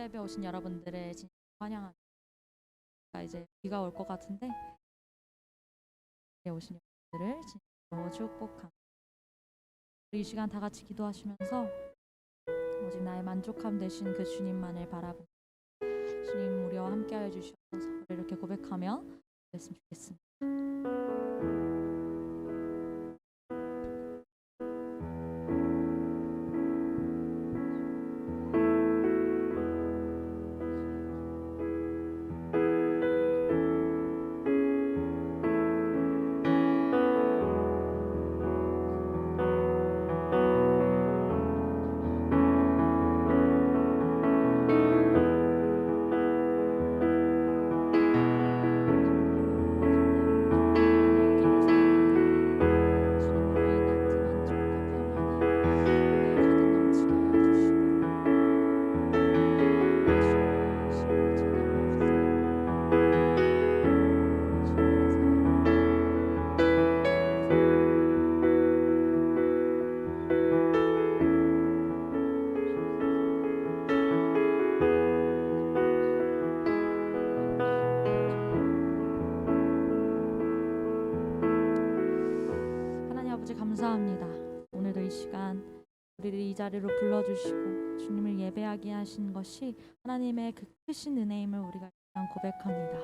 예배 오신 여러분들을 진심 환영합니다. 이제 비가 올 것 같은데 오신 여러분들을 진심으로 축복합니다. 우리 이 시간 다 같이 기도하시면서 오직 나의 만족함 되신 그 주님만을 바라보며 주님 우리와 함께하여 주셔서 이렇게 고백하며 됐으면 좋겠습니다. 감사합니다. 오늘도 이 시간 우리를 이 자리로 불러주시고 주님을 예배하게 하신 것이 하나님의 그 크신 은혜임을 우리가 고백합니다.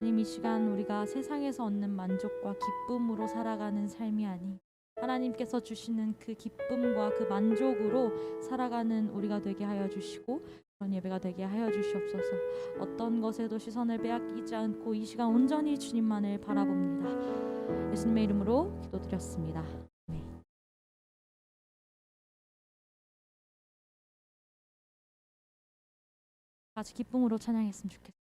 주님, 이 시간 우리가 세상에서 얻는 만족과 기쁨으로 살아가는 삶이 아닌 하나님께서 주시는 그 기쁨과 그 만족으로 살아가는 우리가 되게 하여 주시고 그런 예배가 되게 하여 주시옵소서. 어떤 것에도 시선을 빼앗기지 않고 이 시간 온전히 주님만을 바라봅니다. 예수님의 이름으로 기도드렸습니다. 아멘. 같이 기쁨으로 찬양했으면 좋겠습니다.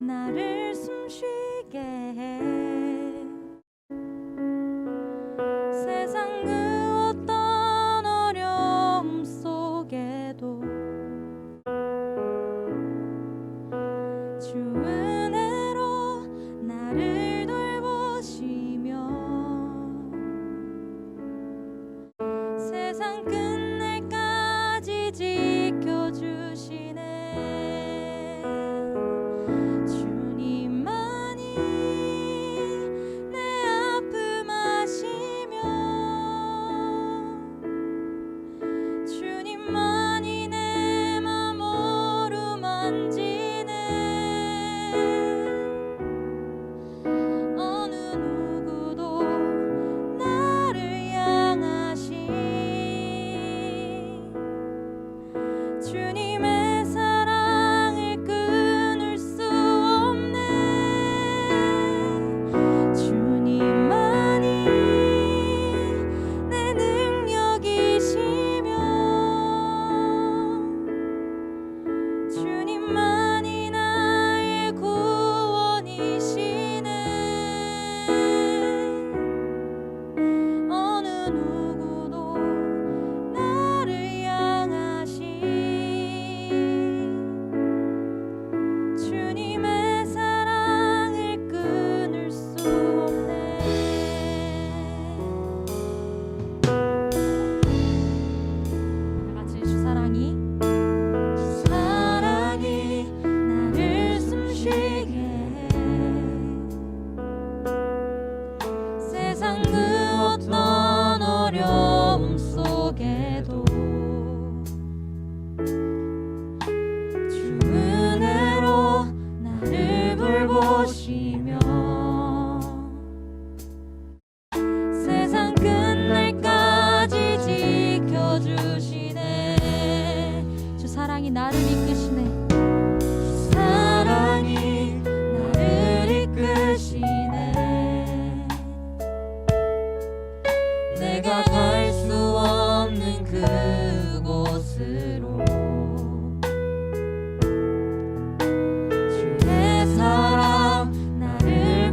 나를 숨쉬게 해. 세상 그 어떤 어려움 속에도 주 은혜로 나를 돌보시며 세상 끝날까지 지켜주시네. 주님만이 내 아픔 아시며 주님만이 내 맘 어루만지네. 어느 누구도 나를 향하신 주님의 사랑을 끊을 수 없네. 주님만이 내 능력이시며 주님만이 나의 구원이시네. 어느 누구도 나를 향하신 주님의 사랑을 끊을 수 없네. 다같이 주 사랑이 나를 숨쉬게 해. 세상 그 어떤 어려움 속에도 주 은혜로 나를 돌보시며 세상 끝날까지 지켜주시네. 주 사랑이 나를 이끄시네. 주 사랑이 나를 이끄시네. 내가 갈 수 없는 그곳으로 주의 사랑 나를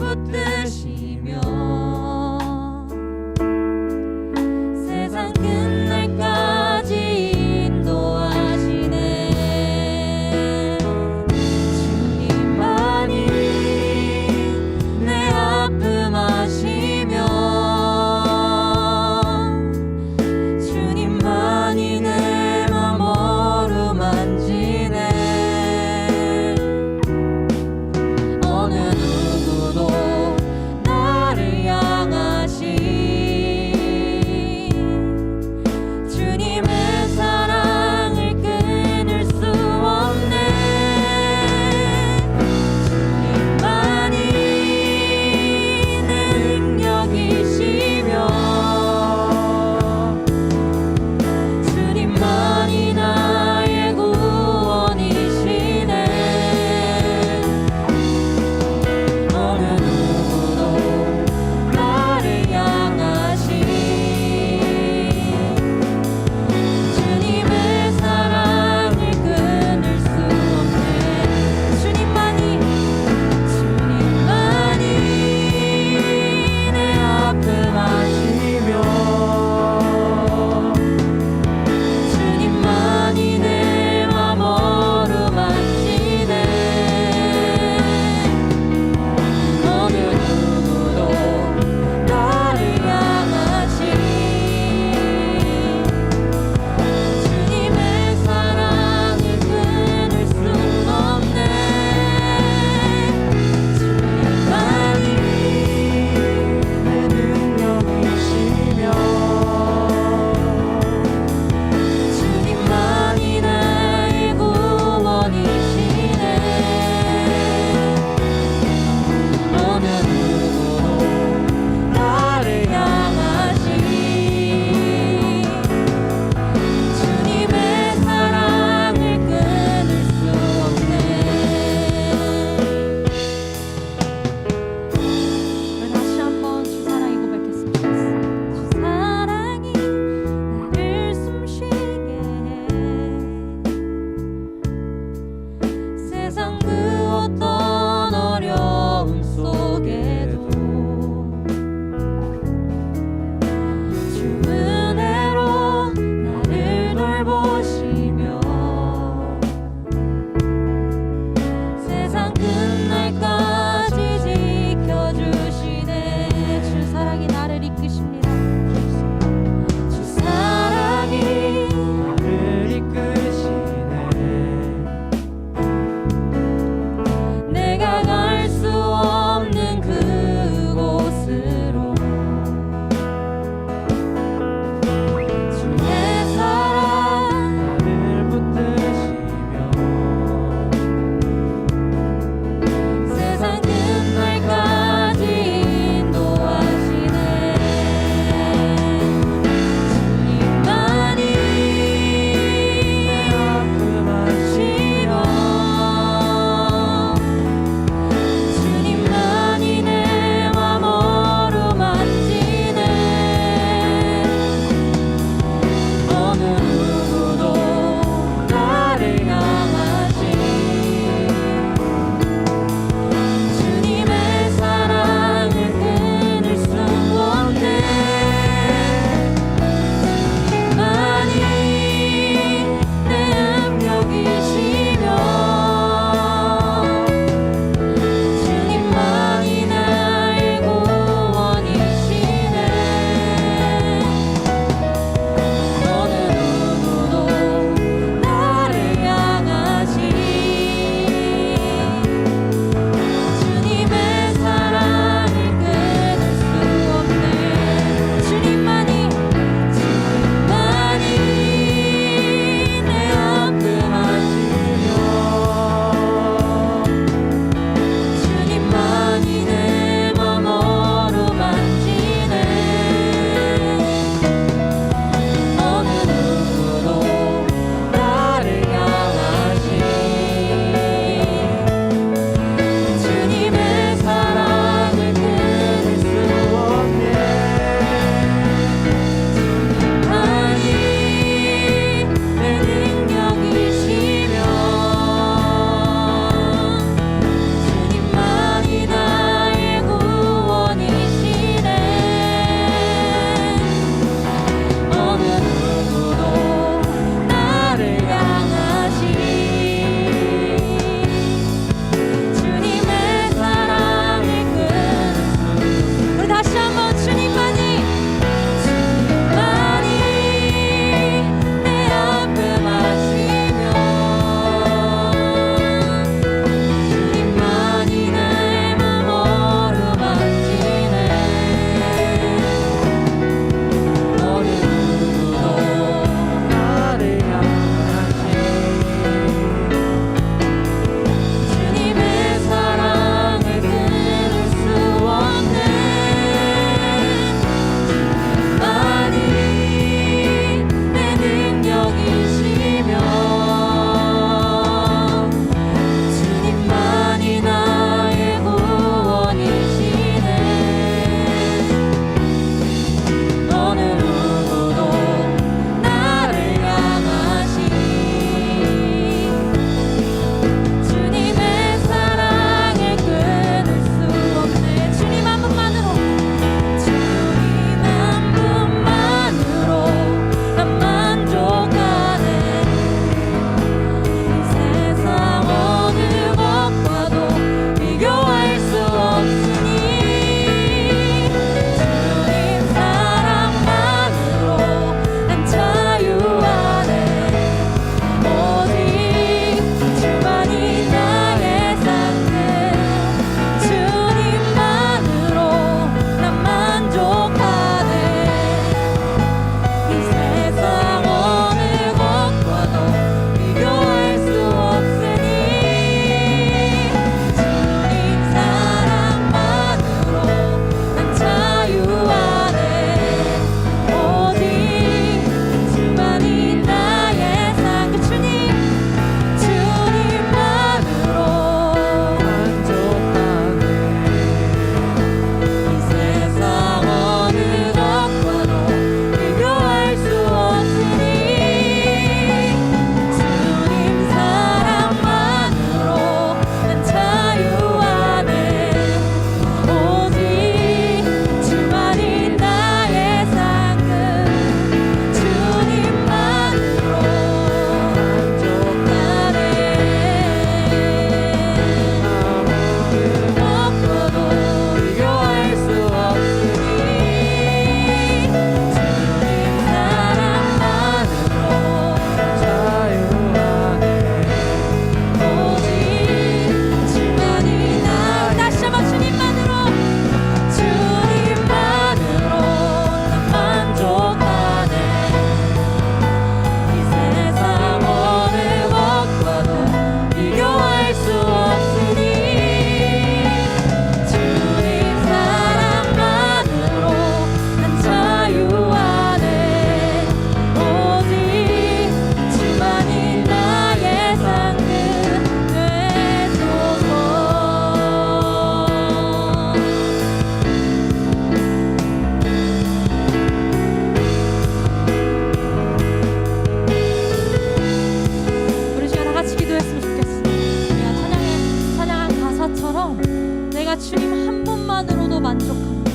것처럼 내가 주님 한 분만으로도 만족합니다.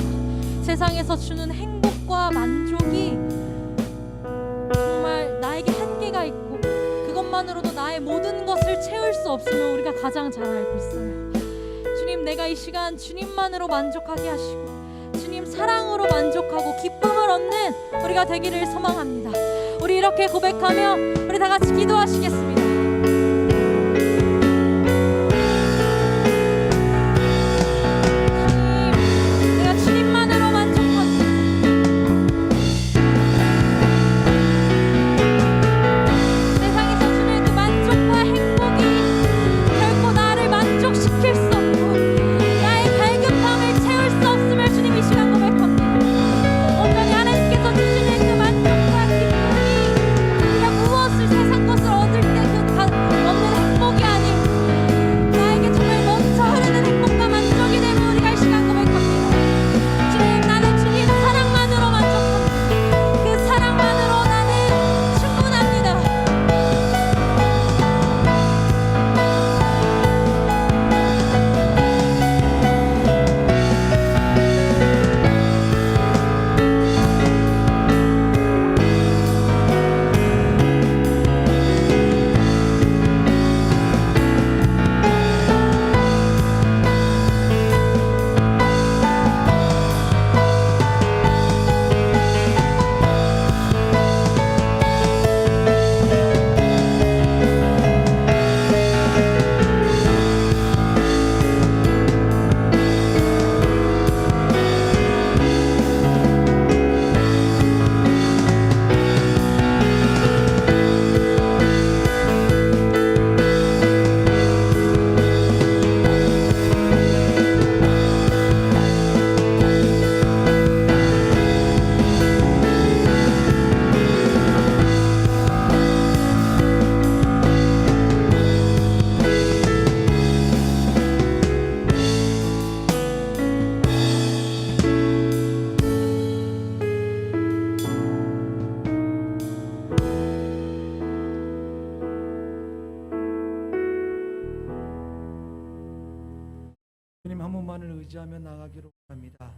세상에서 주는 행복과 만족이 정말 나에게 한계가 있고 그것만으로도 나의 모든 것을 채울 수 없음을 우리가 가장 잘 알고 있어요. 주님, 내가 이 시간 주님만으로 만족하게 하시고 주님 사랑으로 만족하고 기쁨을 얻는 우리가 되기를 소망합니다. 우리 이렇게 고백하며 우리 다 같이 기도하시겠습니다. 주님 한 분만을 의지하며 나가기로 합니다.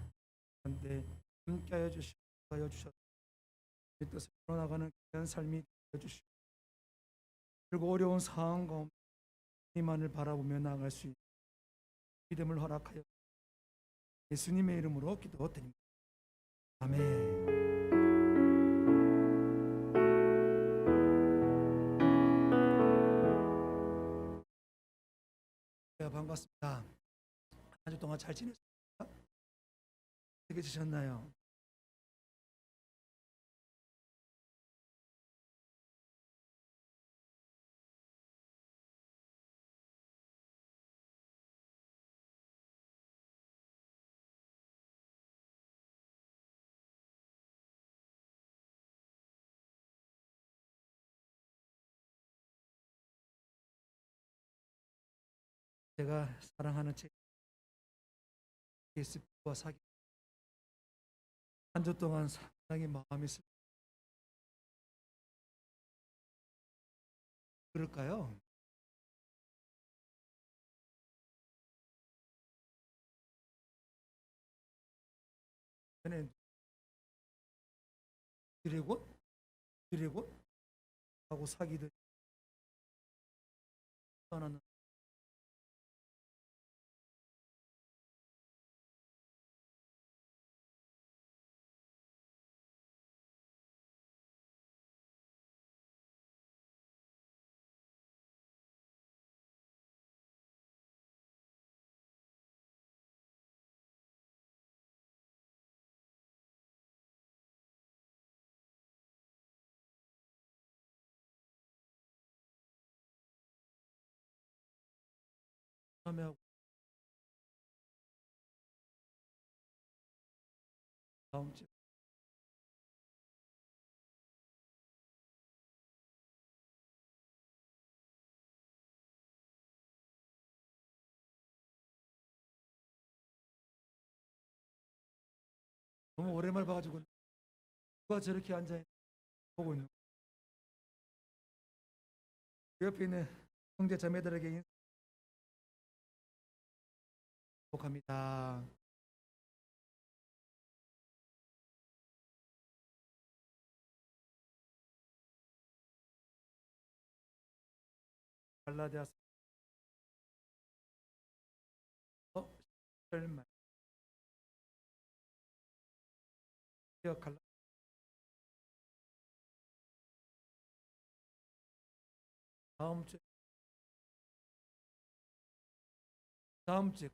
그런데 함께하여 주시고 하여 주셔서 우리 뜻을 풀어나가는 귀한 삶이 되어 주시고 그리고 어려운 상황 가운데 주님만을 바라보며 나아갈 수 있는 믿음을 허락하여 예수님의 이름으로 기도드립니다. 아멘. 네, 반갑습니다. 한 주 동안 잘 지내셨습니까? 어떻게 지셨나요? 제가 사랑하는 책 예수와 사귀 한 주 동안 상당히 마음이 슬 그럴까요? 전에 드래곤 하고 사귀듯 떠나는 참여하고 다음 주 너무 오랜만에 봐가지고 누가 저렇게 앉아 보고 있는 옆에 있는 형제 자매들에게 축복합니다. 갈라디아서 10절 말씀. 다음 주 다음 주에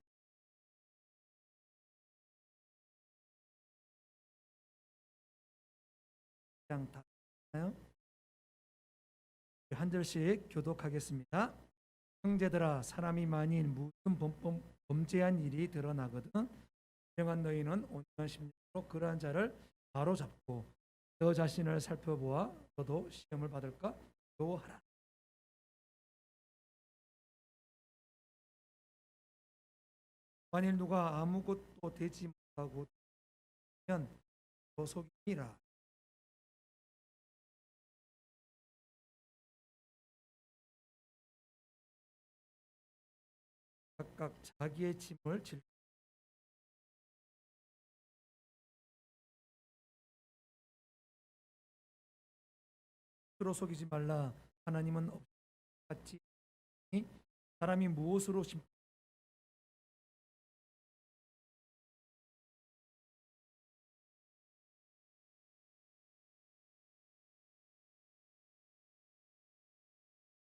그냥 다 한 절씩 교독하겠습니다. 형제들아, 사람이 만일 무슨 범죄한 일이 드러나거든 명한 너희는 온전한 심령으로 그러한 자를 바로 잡고 너 자신을 살펴보아 너도 시험을 받을까 두려워하라. 만일 누가 아무것도 되지 못하고 면 소속이라. 각각 자기의 짐을 질 스스로 속이지 말라. 하나님은 같이 사람이 무엇으로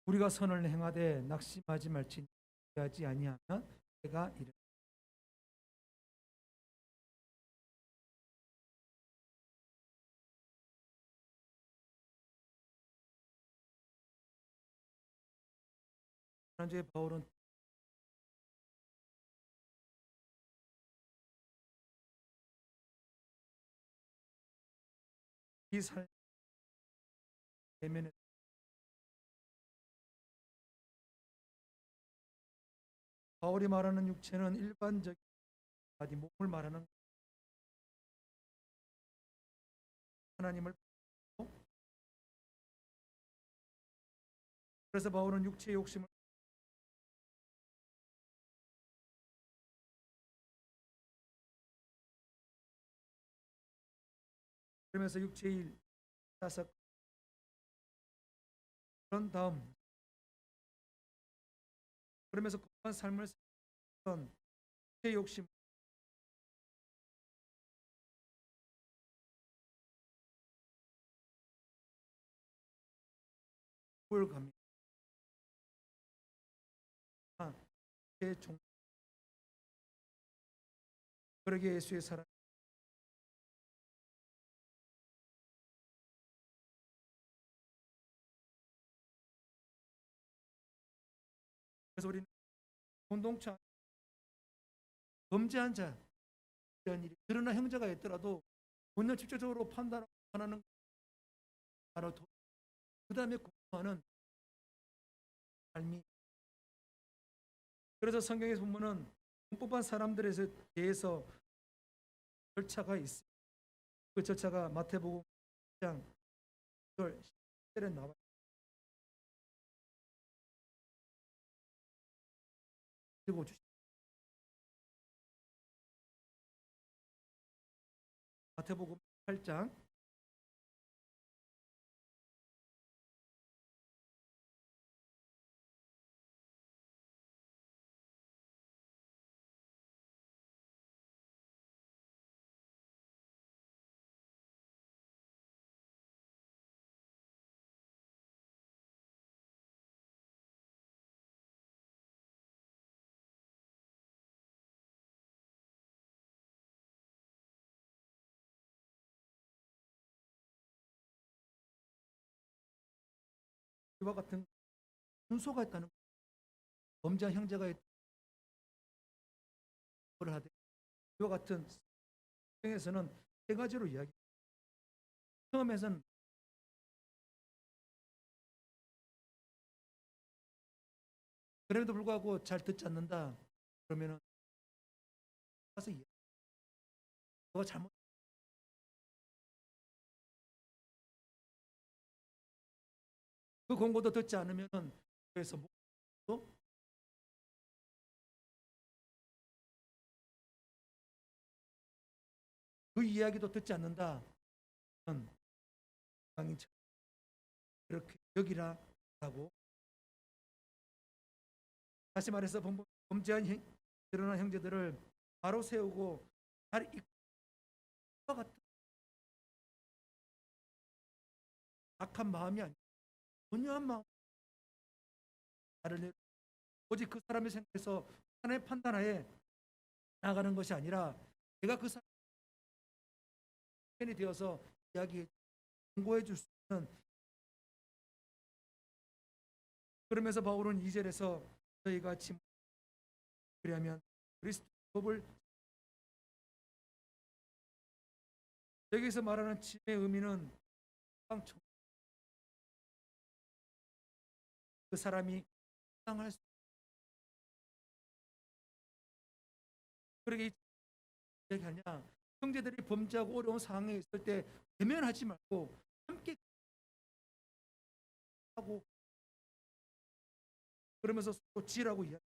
우리가 선을 행하되 낙심하지 말지니 하지 아니하면 해가 이르. 지난주에 바울은 이 삶 대면에 바울이 말하는 육체는 일반적인 바디 몸을 말하는 하나님을 믿고, 그래서 바울은 육체의 욕심을 그러면서 육체의 일 따서 그런 다음 그러면서 거룩한 삶을 살던 육체의 욕심 을 갑니다. 종 그러게 예수의 사랑 그래서 우리는 공동체 범죄한 자 이런 일이 그러나 형제가 있더라도 오늘 직접적으로 판단하는 바로 그 다음에 공부하는 삶이 그래서 성경에서 보면은 공법한 사람들에 대해서 절차가 있어요. 그 절차가 마태복음 1장 10절에 나와요. 읽어 주시죠. 마태복음 8장 이와 같은 순서가 있다는 범죄한 형제가 걸 하되 이와 같은 성경에서는 세 가지로 이야기. 처음에서는 그럼에도 불구하고 잘 듣지 않는다. 그러면은 가서 너가 잘못 그 공고도 듣지 않으면은 그래서 뭐 그 이야기도 듣지 않는다. 이방인처럼 그렇게 여기라라고. 다시 말해서 범죄한 드러난 형제들을 바로 세우고 잘 이과 같은 악한 마음이 아니라 온유한 마음, 나를 오직 그 사람의 생각에서 하나의 판단하에 나가는 것이 아니라 내가 그 사람이 되어서 이야기해 공고해 줄 수 있는. 그러면서 바울은 2절에서 저희가 그리하면 그리스도의 법을, 여기서 말하는 침의 의미는 그 사람이 당할 수, 그러게 얘기하냐, 형제들이 범죄하고 어려운 상황에 있을 때 외면하지 말고 함께 하고, 그러면서 또 지라고 이야기.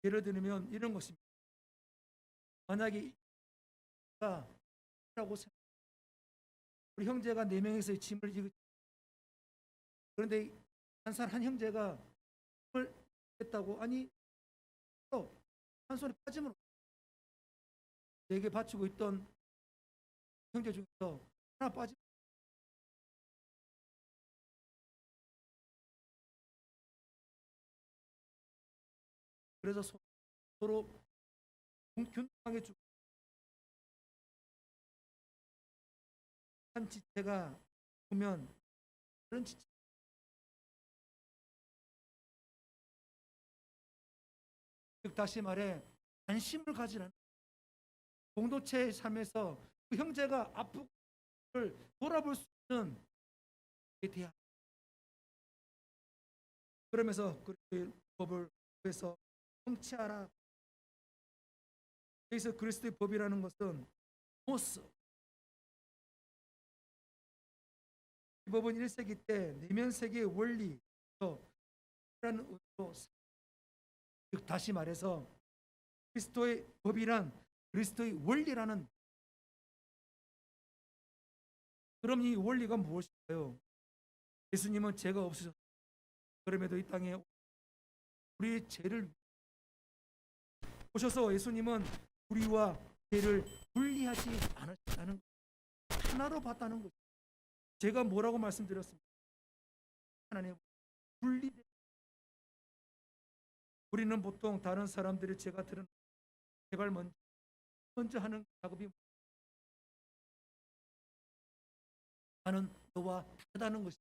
예를 들면 이런 것입니다. 만약에 라고 생각, 우리 형제가 4명이서 짐을 지고, 그런데 한 형제가 힘을 했다고, 아니 한 손에 빠지면 내게 바치고 있던 형제 중에서 하나 빠지면, 그래서 서로 균등하게 주고, 한 지체가 보면 다른 지체, 즉 다시 말해 관심을 가지는 공동체의 삶에서 그 형제가 아프고 돌아볼 수 있는 데 대한, 그러면서 그리스도의 법을 위해서 성취하라. 여기서 그리스도의 법이라는 것은 모스, 이 법은 1세기 때 내면 세계의 원리라는 의미로, 즉 다시 말해서 그리스도의 법이란 그리스도의 원리라는. 그럼 이 원리가 무엇일까요? 예수님은 죄가 없으셨, 그럼에도 이 땅에 우리의 죄를 오셔서, 예수님은 우리와 죄를 분리하지 않으셨다는, 하나로 봤다는 거죠. 제가 뭐라고 말씀드렸습니까? 하나님 분리돼. 우리는 보통 다른 사람들의 죄가 드러나 제발 먼저 하는 작업이, 나는 너와 다르다는 것이,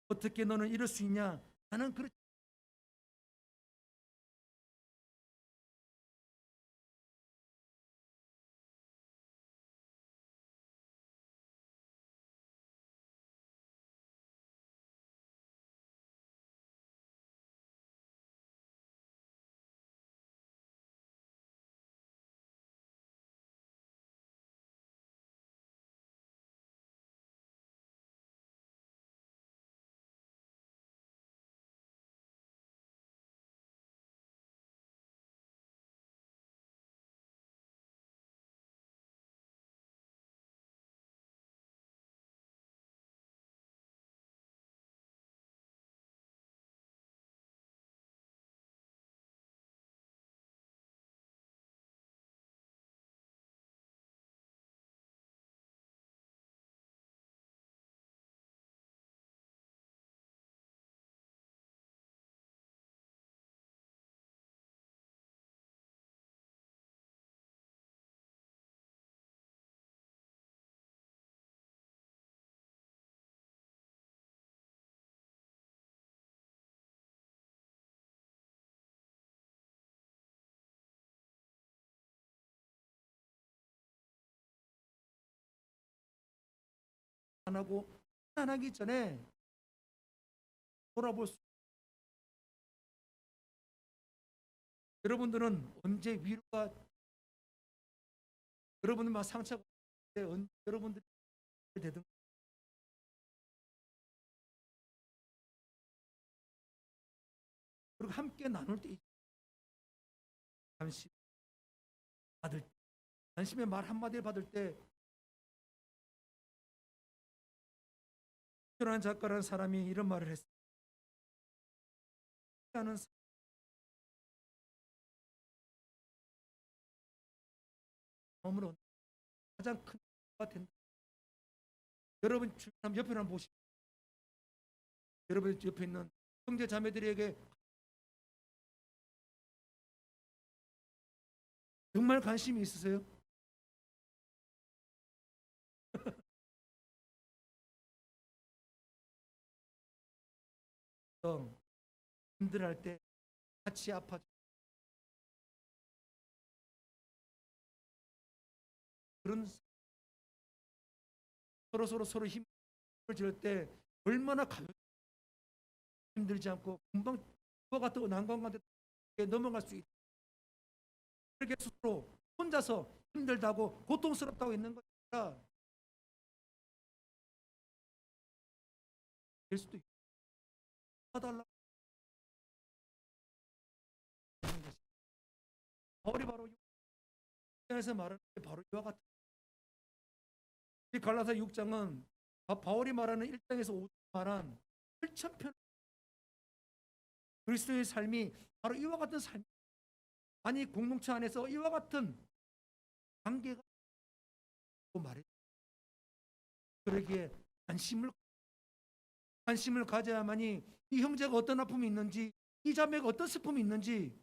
어떻게 너는 이럴 수 있냐, 나는 그렇지. 안 하고 안 하기 전에 돌아볼 수. 여러분들은 언제 위로가, 여러분들만 상처가 여러분들이 되든, 그리고 함께 나눌 때, 잠시 받을 때, 관심의 말 한마디 받을 때 조란 작가라는 사람이 이런 말을 했어요. 하는 마음으로 가장 큰 것가 된다. 여러분 옆에 한번 보시고 여러분 옆에 있는 형제 자매들에게 정말 관심이 있으세요? 힘들할 때 같이 아파 그런 서로 힘을 줄 때 얼마나 가볍게 힘들지 않고 금방 그와 같은 난관 가운데 넘어갈 수 있다. 그렇게 스스로 혼자서 힘들다고 고통스럽다고 있는 것이라 될 수도 있고 봐달라고 하는 것이 바울이 바로 6장에서 말하는 게 바로 이와 같은 이 갈라디아 6장은 바울이 말하는 1장에서 5장 말한 7,000편 그리스도의 삶이 바로 이와 같은 삶 아니 공동체 안에서 이와 같은 관계가 말해 그러기에 관심을 가져야만이 이 형제가 어떤 아픔이 있는지 이 자매가 어떤 슬픔이 있는지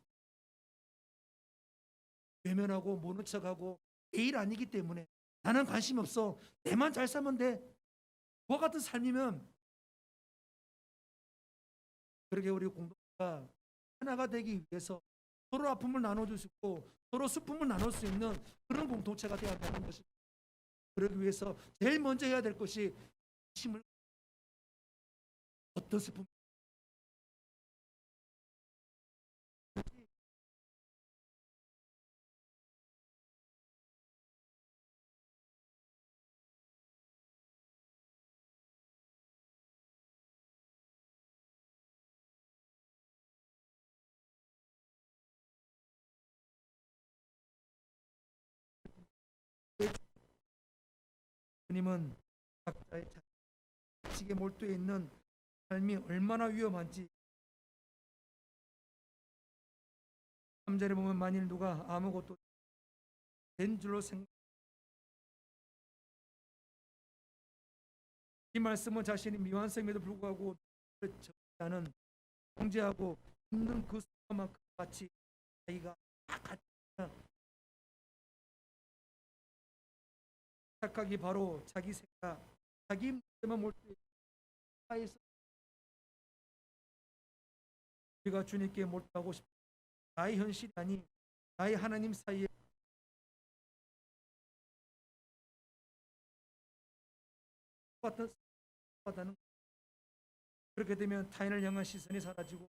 외면하고 모른 척하고 내 일 아니기 때문에 나는 관심 없어 내만 잘 살면 돼 그와 같은 삶이면 그러게 우리 공동체가 하나가 되기 위해서 서로 아픔을 나눠줄 수 있고 서로 슬픔을 나눌 수 있는 그런 공동체가 되어야 하는 것입니다. 그러기 위해서 제일 먼저 해야 될 것이 힘을 어떤 슬픔 주님은 각자의 자식에 몰두해 있는 삶이 얼마나 위험한지 3절에 보면 만일 누가 아무것도 된 줄로 생각 이 말씀은 자신이 미완성임에도 불구하고 적지 통제하고 있는 그 순간만큼 같이 자기가 같이 착각이 바로 자기 생각 자기 문제만 몰두해 사이에서 우리가 주님께 몰두하고 싶다. 나의 현실이 아니 나의 하나님 사이에 같다는 그렇게 되면 타인을 향한 시선이 사라지고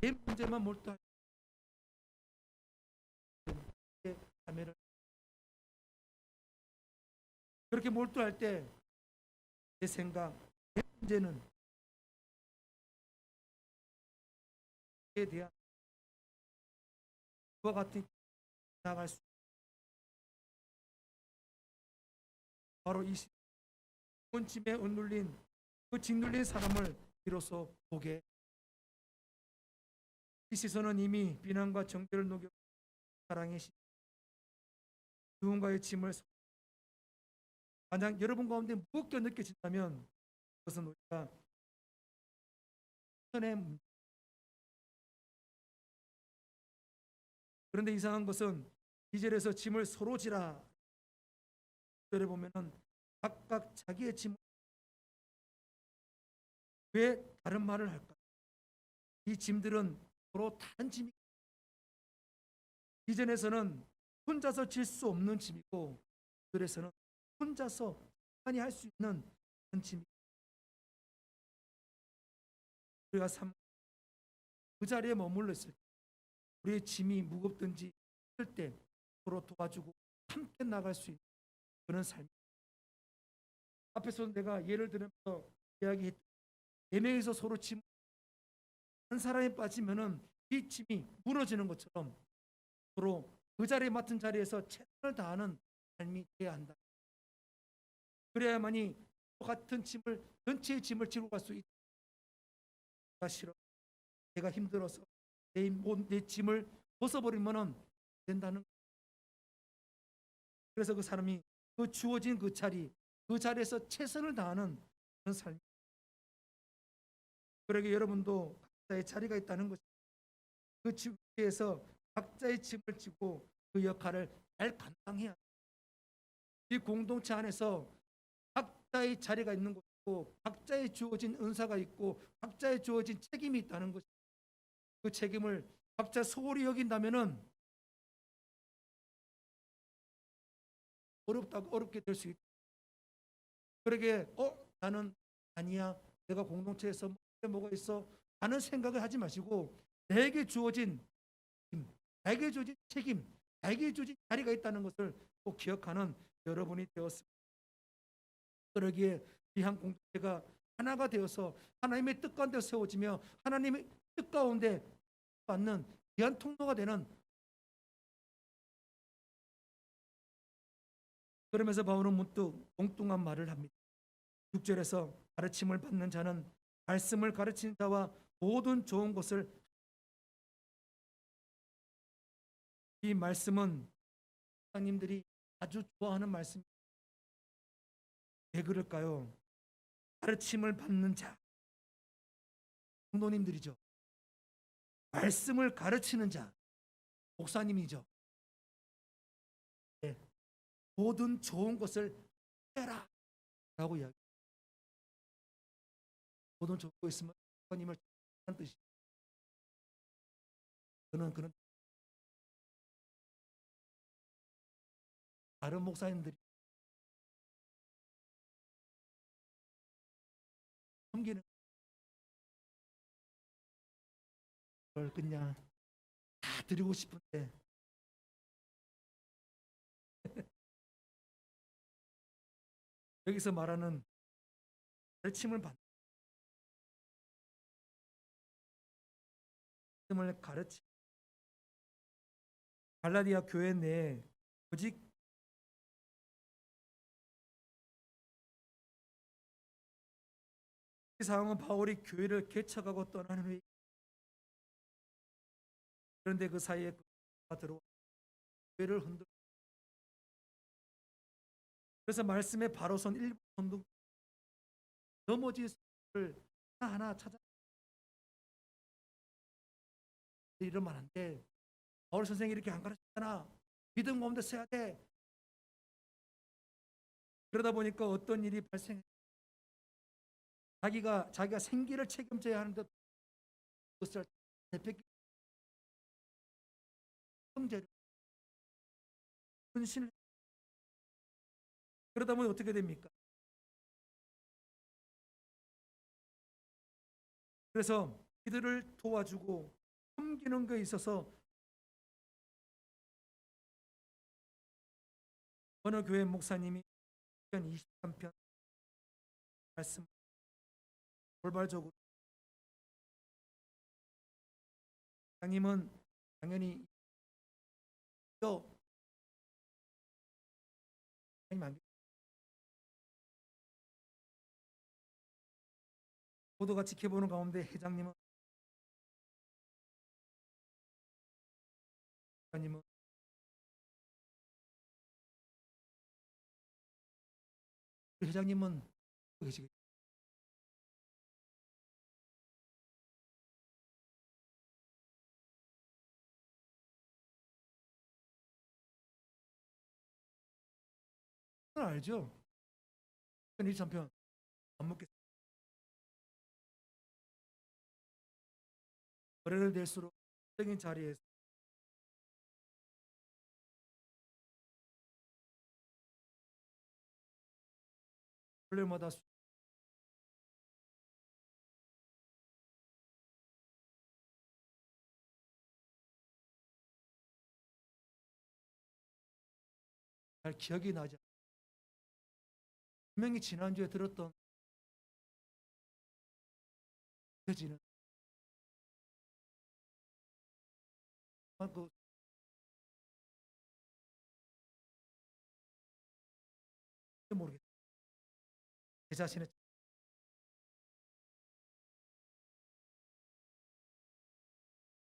내 문제만 몰두할 때 자매를 그렇게 몰두할 때 내 생각, 내 문제는 에 대한 그와 같은 나갈 수 바로 이 본침에 억눌린 그 짓눌린 사람을 비로소 보게 이 시선은 이미 비난과 정죄를 녹여 사랑의 시 누군가의 짐을 만약 여러분 가운데 무겁게 느껴진다면 그것은 우리가 선의 그런데 이상한 것은 2절에서 짐을 서로 지라 6절에 보면은 각각 자기의 짐을 왜 다른 말을 할까? 이 짐들은 서로 다른 짐이 이전에서는 혼자서 질 수 없는 짐이고 그래서는 혼자서 많이 할 수 있는 그런 짐이 우리가 그 자리에 머물렀을 때 우리의 짐이 무겁든지 힘들 때 서로 도와주고 함께 나갈 수 있는 그런 삶. 앞에서 내가 예를 들면서 이야기했던 4명이서 서로 짐, 한 사람이 빠지면은 이 짐이 무너지는 것처럼 서로 그 자리에 맡은 자리에서 최선을 다하는 삶이 돼야 한다. 그래야만이 똑같은 짐을, 전체의 짐을 지고 갈 수 있다. 내가 싫어, 내가 힘들어서 내 짐을 벗어버리면은 된다는. 그래서 그 사람이 그 주어진 그 자리에서 최선을 다하는 그런 삶. 그러게 여러분도 각자의 자리가 있다는 것. 그 지에서 각자의 짐을 지고 그 역할을 잘 감당해야 합니다. 이 공동체 안에서 각자의 자리가 있는 것이고 각자의 주어진 은사가 있고 각자의 주어진 책임이 있다는 것. 그 책임을 각자 소홀히 여긴다면은 어렵게 될 수 있다. 그러게 나는 아니야, 내가 공동체에서 뭐가 있어 하는 생각을 하지 마시고 내게 주어진 힘, 나에게 주어진 책임, 나에게 주어진 자리가 있다는 것을 꼭 기억하는 여러분이 되었습니다. 그러기에 이 한 공동체가 하나가 되어서 하나님의 뜻 가운데 세워지며 하나님의 뜻 가운데 받는 귀한 통로가 되는. 그러면서 바울은 문득 엉뚱한 말을 합니다. 6절에서 가르침을 받는 자는 말씀을 가르치는 자와 모든 좋은 것을. 이 말씀은 사장님들이 아주 좋아하는 말씀. 왜 그럴까요? 가르침을 받는 자, 성도님들이죠. 말씀을 가르치는 자, 목사님이죠. 네. 모든 좋은 것을 해라 라고 이야기. 모든 좋은 거 있으면 목사님을 하는 뜻이. 저는 그런 다른 목사님들이 섬기는 걸 그냥 다 드리고 싶은데 여기서 말하는 가르침을 받는, 말씀을 가르치. 갈라디아 교회 내에 오직 이 상황은 바울이 교회를 개척하고 떠나는 후에, 그런데 그 사이에 그가 들어와 교회를 흔들고, 그래서 말씀에 바로 선 일부 선동 넘어질 수를 하나하나 찾아. 이러면 안 돼. 바울 선생이 이렇게 안 가르쳤잖아. 믿음 가운데 써야 돼. 그러다 보니까 어떤 일이 발생. 자기가 생기를 책임져야 하는데 그것을 대표기 형제를 헌신을. 그러다 보니 어떻게 됩니까? 그래서 이들을 도와주고 섬기는 것에 있어서 어느 교회 목사님이 23편 말씀 돌발적으로, 장님은 당연히 모두가 지켜보는 가운데 회장님은 회장님은 계시겠죠. 알죠? 23편 안 먹겠습니다. 거래를 될수록 적인 자리에서 월요일마다 잘 기억이 나지 않아요. 분명히 지난주에 들었던 펴지는 그 모르겠어요. 제 자신의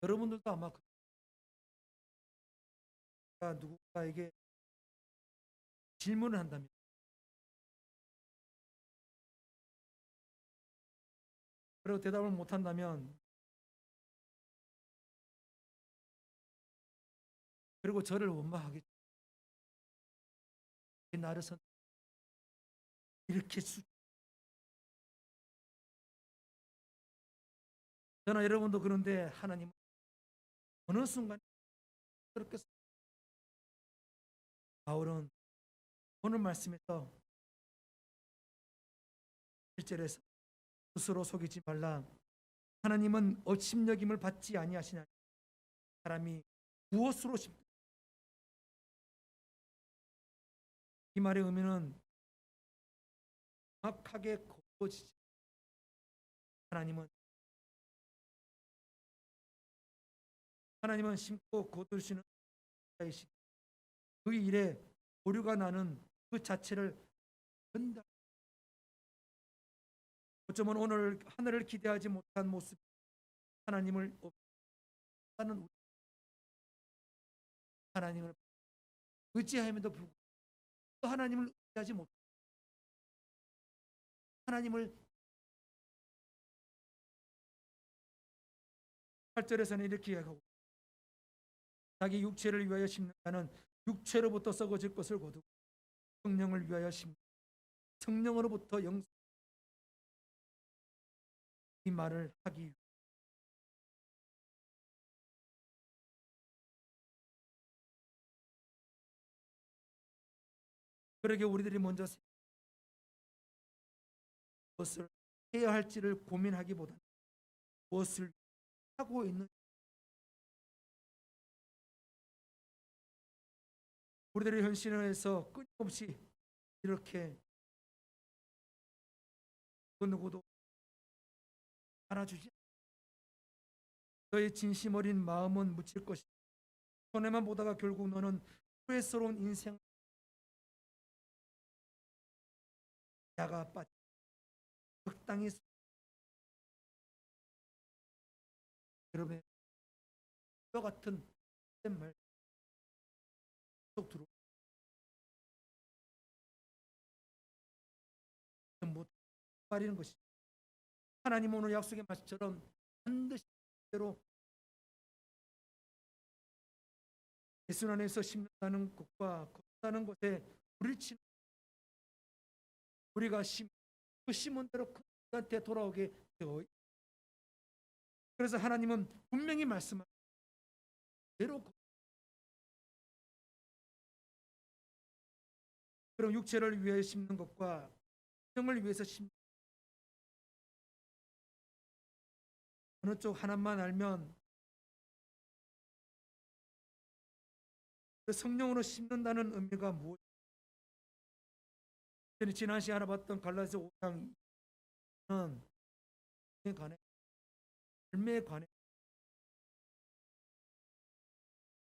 여러분들도 아마 누군가에게 질문을 한다면 그리고 대답을 못한다면 그리고 저를 원망하겠죠. 나를 이렇게 저나 여러분도 그런데 하나님은 어느 순간 그렇게 바울은 오늘 말씀에서 1절에서 스스로 속이지 말라. 하나님은 업신여김을 받지 아니하시나니 사람이 무엇으로 심든 이 말의 의미는 정확하게 거두어지지. 하나님은 심고 거두시는 자이시고 그 일에 오류가 나는 그 자체를 건다. 어쩌면 오늘 하늘을 기대하지 못한 모습 하나님을 없다는 하나님을 의지함에도 불구하고 또 하나님을 의지하지 못 하나님을 8절에서는 이렇게 이야기하고 자기 육체를 위하여 심는 자는 육체로부터 썩어질 것을 거두고 성령을 위하여 심는 성령으로부터 영생. 이 말을 하기 위해 그러게 우리들이 먼저 무엇을 해야 할지를 고민하기보다는 무엇을 하고 있는 우리들의 현실에서 끊임없이 이렇게 그 누구도 알아주지 너의 진심 어린 마음은 묻힐 것이다. 손해만 보다가 결국 너는 후회스러운 인생 야가 빠져 적당히 여러분의 뼈 같은 말 속 들어 못 빠리는 것이 하나님 오늘 약속의 말씀처럼 반드시 대로 예수 안에서 심는다는 것과 걷다는 것에 부딪히는 우리가 그 심은 대로 그한테 돌아오게 되어 그래서 하나님은 분명히 말씀하시고 대로 그럼 육체를 위해 심는 것과 성령을 위해서 심는 어느 쪽 하나만 알면 그 성령으로 심는다는 의미가 무엇? 지난 시간에 알아봤던 갈라디아서 5장은 열매에 관해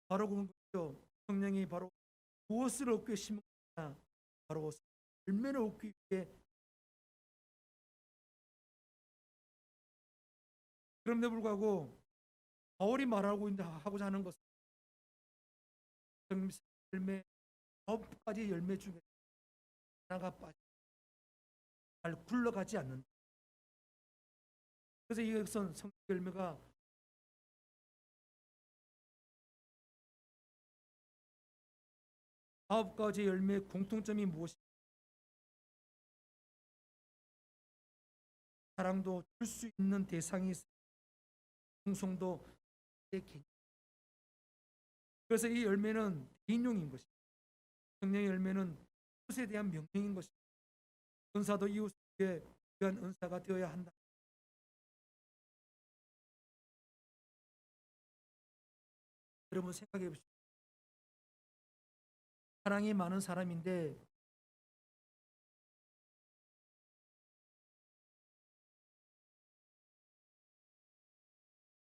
바로 그것이죠. 성령이 바로 무엇을 얻기 위해 심느냐 바로 열매를 얻기 위해 그럼에도 불구하고 바울이 하고자 하는 것은 열매 9가지 열매 중에 하나가 잘 굴러가지 않는다. 그래서 이것은 성령 열매가 9가지 열매의 공통점이 무엇이냐? 사랑도 줄 수 있는 대상이 있어. 충성도 그래서 이 열매는 인용인 것입니다. 성령의 열매는 뜻에 대한 명령인 것입니다. 은사도 이웃에게 위한 은사가 되어야 한다. 여러분 생각해 보십시오. 사랑이 많은 사람인데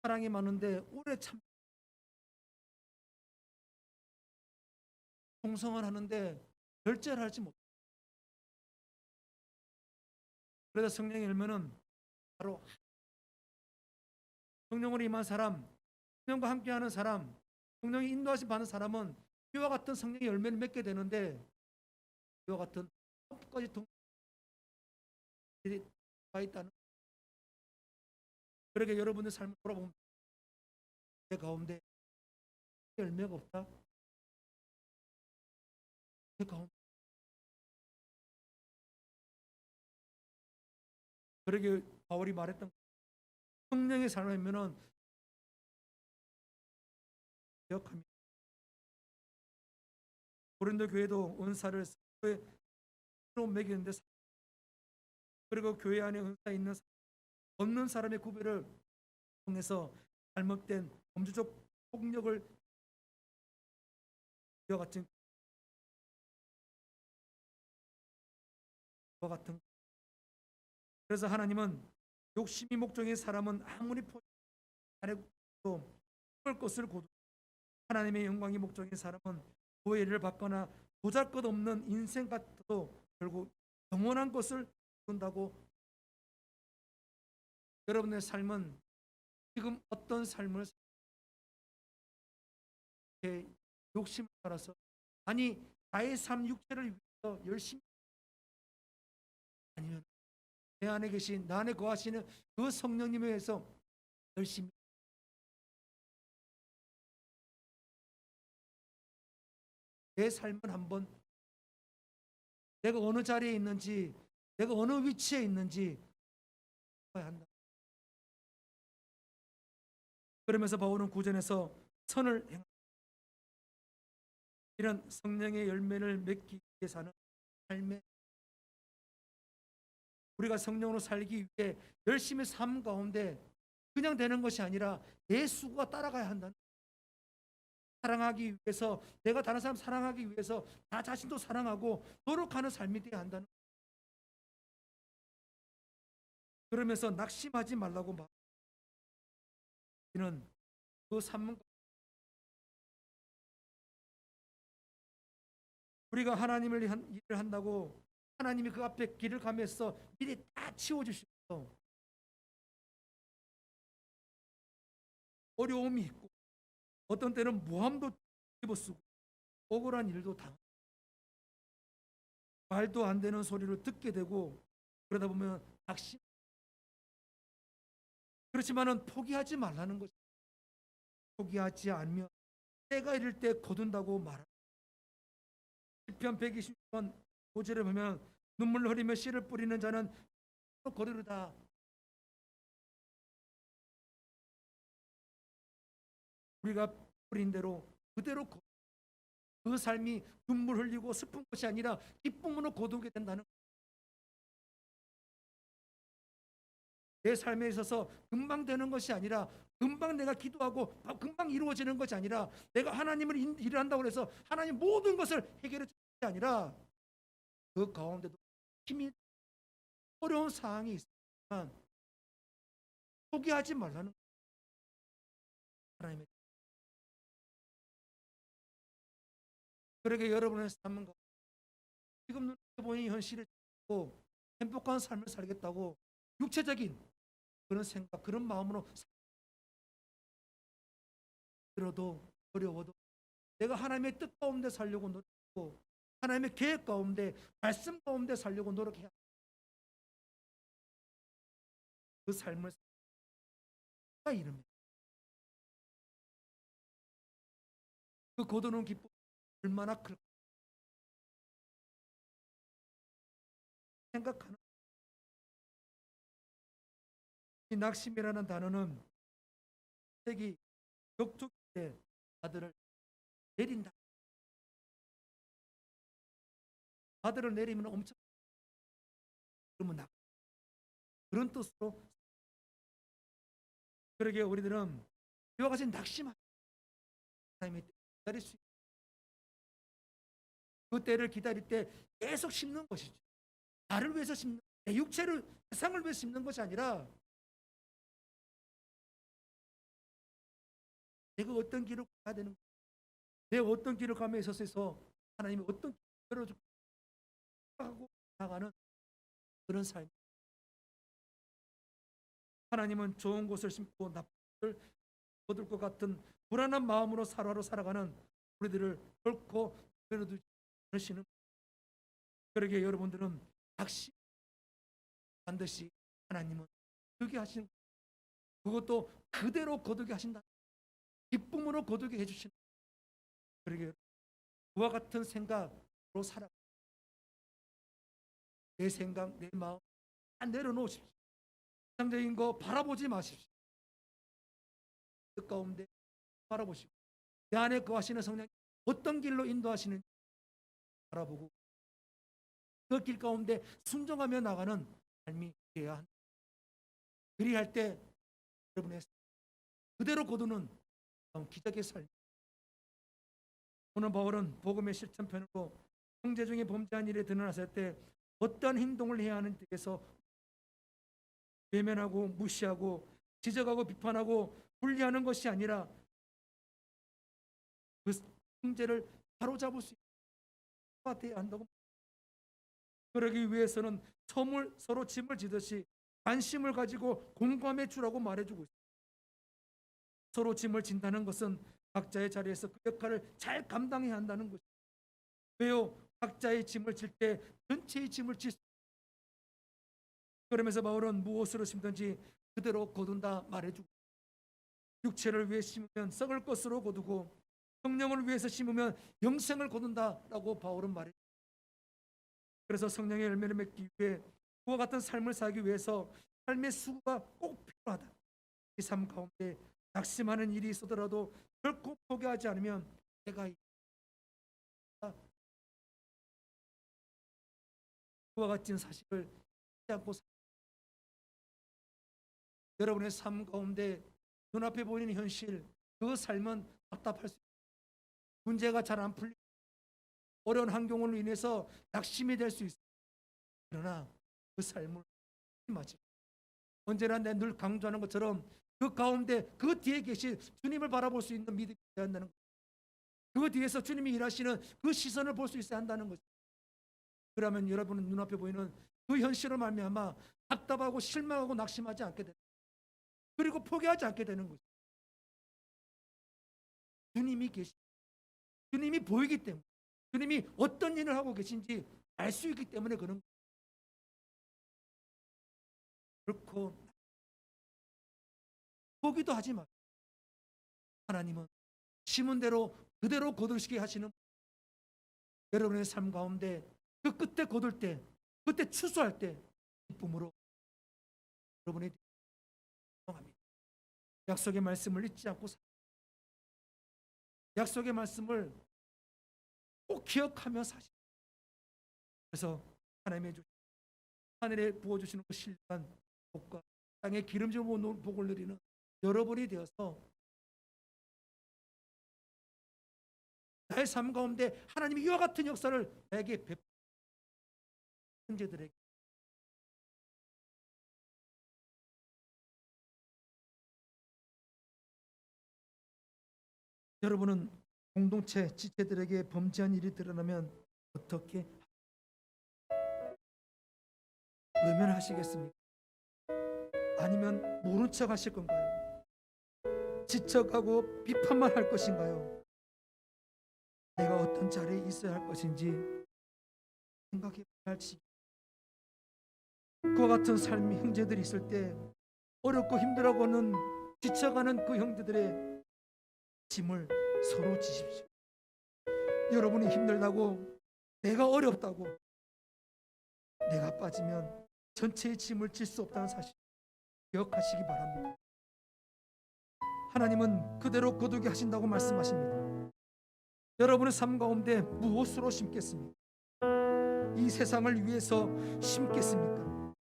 사랑이 많은데 오래 참 통성을 하는데 절제를 하지 못. 그래서 성령의 열매는 바로 성령으로 임한 사람, 성령과 함께하는 사람, 성령이 인도하심 받는 사람은 이와 같은 성령의 열매를 맺게 되는데 이와 같은 9가지 동기가 있다는. 그러게 여러분의 삶을 돌아보면 내 가운데 열매가 없다. 내 가운데 그러게 바울이 말했던 성령의 삶이면은 기억합니다. 고린도 교회도 은사를 매기는데 그리고 교회 안에 은사 있는 없는 사람의 구별을 통해서 잘못된 범죄적 폭력을 이와 같은 그래서 하나님은 욕심이 목적인 사람은 아무리 잘해도 할 것을 고두 하나님의 영광이 목적인 사람은 오해를 받거나 보잘것없는 인생 같아도 결국 영원한 것을 이룬다고. 여러분의 삶은 지금 어떤 삶을 욕심을 따라서 아니 나의 삶 육체를 위해서 열심히 아니면 내 안에 계신 나 안에 거하시는 그 성령님에 의해서 열심히 내 삶을 한번 내가 어느 자리에 있는지 내가 어느 위치에 있는지 봐야 한다. 그러면서 바울은 구전에서 선을 행한다. 이런 성령의 열매를 맺기 위해서는 삶에 우리가 성령으로 살기 위해 열심히 삶 가운데 그냥 되는 것이 아니라 내 수고가 따라가야 한다. 사랑하기 위해서 내가 다른 사람 사랑하기 위해서 나 자신도 사랑하고 노력하는 삶이 되어야 한다는. 그러면서 낙심하지 말라고 말. 이는 그 삶은 우리가 하나님을 일을 한다고 하나님이 그 앞에 길을 가면서 미리 다 치워주시고 어려움이 있고 어떤 때는 모함도 입어쓰고 억울한 일도 당하고 말도 안 되는 소리를 듣게 되고 그러다 보면 낙심. 그렇지만은 포기하지 말라는 것이 포기하지 않으면 때가 이를 때 거둔다고 말합니다. 시편 126편 5절에 보면 눈물 흘리며 씨를 뿌리는 자는 거두리다. 우리가 뿌린 대로 그대로 그 삶이 눈물 흘리고 슬픈 것이 아니라 기쁨으로 거두게 된다는. 내 삶에 있어서 금방 되는 것이 아니라 금방 내가 기도하고 금방 이루어지는 것이 아니라 내가 하나님을 일을 한다고 해서 하나님 모든 것을 해결해 주는 것이 아니라 그 가운데도 힘이 어려운 상황이 있지만 포기하지 말라는 하나님의. 그러게 여러분의 삶은 지금 눈에 보이는 현실을 듣고 행복한 삶을 살겠다고 육체적인 그런 생각 그런 마음으로 들어도 어려워도 내가 하나님의 뜻 가운데 살려고 노력하고 하나님의 계획 가운데 말씀 가운데 살려고 노력해야 그 삶을 이릅니다. 그 거두는 기쁨 얼마나 클까 생각하는. 이 낙심이라는 단어는 책이 격투기 때 아들을 내린다. 아들을 내리면 엄청 그러면 낙 그런 뜻으로. 그러게 우리들은 이와 같이 낙심하는 하나님의 뜻을 기다릴 수 있다. 그 때를 기다릴 때 계속 심는 것이죠. 나를 위해서 심는, 내 육체를, 세상을 위해서 심는 것이 아니라 내가 어떤 길을 가야 되는 거예요. 내가 어떤 길을 가며 있어서 하나님이 어떤 길을 열어주고 하고 나가는 그런 삶. 하나님은 좋은 것을 심고 나쁜 것을 거둘 것 같은 불안한 마음으로 살아가는 우리들을 결코 내려두지 않으시는. 그러기에 여러분들은 반드시 하나님은 거두게 하시는, 그것도 그대로 거두게 하신다. 기쁨으로 거두게 해주시는. 그러기에 그와 같은 생각으로 살아. 내 생각, 내 마음 다 내려놓으십시오. 세상적인 거 바라보지 마십시오. 뜻 가운데 바라보시고 내 안에 거하시는 성령 어떤 길로 인도하시는지 바라보고 그 길 가운데 순종하며 나가는 삶이 되어야 한다. 그리할 때 여러분의 그대로 거두는 기적의 삶. 오늘 바울은 복음의 실천편으로 형제 중에 범죄한 일에 드러났을 때 어떤 행동을 해야 하는지에 대해서 외면하고 무시하고 지적하고 비판하고 분리하는 것이 아니라 그 형제를 바로잡을 수 있어야 한다고. 그러기 위해서는 서로 짐을 지듯이 관심을 가지고 공감해 주라고 말해주고 있습니다. 서로 짐을 진다는 것은 각자의 자리에서 그 역할을 잘 감당해야 한다는 것입니다. 왜요? 각자의 짐을 질 때 전체의 짐을 질 수 있습니다. 그러면서 바울은 무엇으로 심든지 그대로 거둔다 말해주고, 육체를 위해 심으면 썩을 것으로 거두고 성령을 위해서 심으면 영생을 거둔다라고 바울은 말해요. 그래서 성령의 열매를 맺기 위해 그와 같은 삶을 살기 위해서 삶의 수고가 꼭 필요하다. 이 삶 가운데 낙심하는 일이 있어더라도 결코 포기하지 않으면 내가 그와 같은 사실을 잊지 않고 여러분의 삶 가운데 눈앞에 보이는 현실, 그 삶은 답답할 수 있습니다. 문제가 잘 안 풀리고 어려운 환경으로 인해서 낙심이 될 수 있습니다. 그러나 그 삶을 마치 언제나 내 늘 강조하는 것처럼 그 가운데 그 뒤에 계신 주님을 바라볼 수 있는 믿음이 있어야 한다는 것. 그 뒤에서 주님이 일하시는 그 시선을 볼 수 있어야 한다는 것. 그러면 여러분은 눈앞에 보이는 그 현실을 말미암아 답답하고 실망하고 낙심하지 않게 됩니다. 그리고 포기하지 않게 되는 거죠. 주님이 계시, 주님이 보이기 때문에, 주님이 어떤 일을 하고 계신지 알 수 있기 때문에 그런 거예요. 그렇고 포기도 하지 마. 하나님은 심은 대로 그대로 거두시게 하시는, 여러분의 삶 가운데 그 끝에 거둘 때, 그때 추수할 때 기쁨으로 여러분이 합니다. 약속의 말씀을 잊지 않고 약속의 말씀을 꼭 기억하며 사십시오. 그래서 하나님의 주신 하늘에 부어주시는 그 신령한 복과 땅에 기름진 복을 누리는 여러분이 되어서 나의 삶 가운데 하나님이 이와 같은 역사를 나에게 베푸는 형제들에게 여러분은 공동체 지체들에게 범죄한 일이 드러나면 어떻게 외면하시겠습니까? 아니면 모른 척 하실 건가요? 지적하고 비판만 할 것인가요? 내가 어떤 자리에 있어야 할 것인지 생각해 봐야 할지. 그와 같은 삶의 형제들이 있을 때 어렵고 힘들어하고는 지쳐가는 그 형제들의 짐을 서로 지십시오. 여러분이 힘들다고, 내가 어렵다고, 내가 빠지면 전체의 짐을 질 수 없다는 사실 기억하시기 바랍니다. 하나님은 그대로 거두게 하신다고 말씀하십니다. 여러분의 삶 가운데 무엇으로 심겠습니까? 이 세상을 위해서 심겠습니까?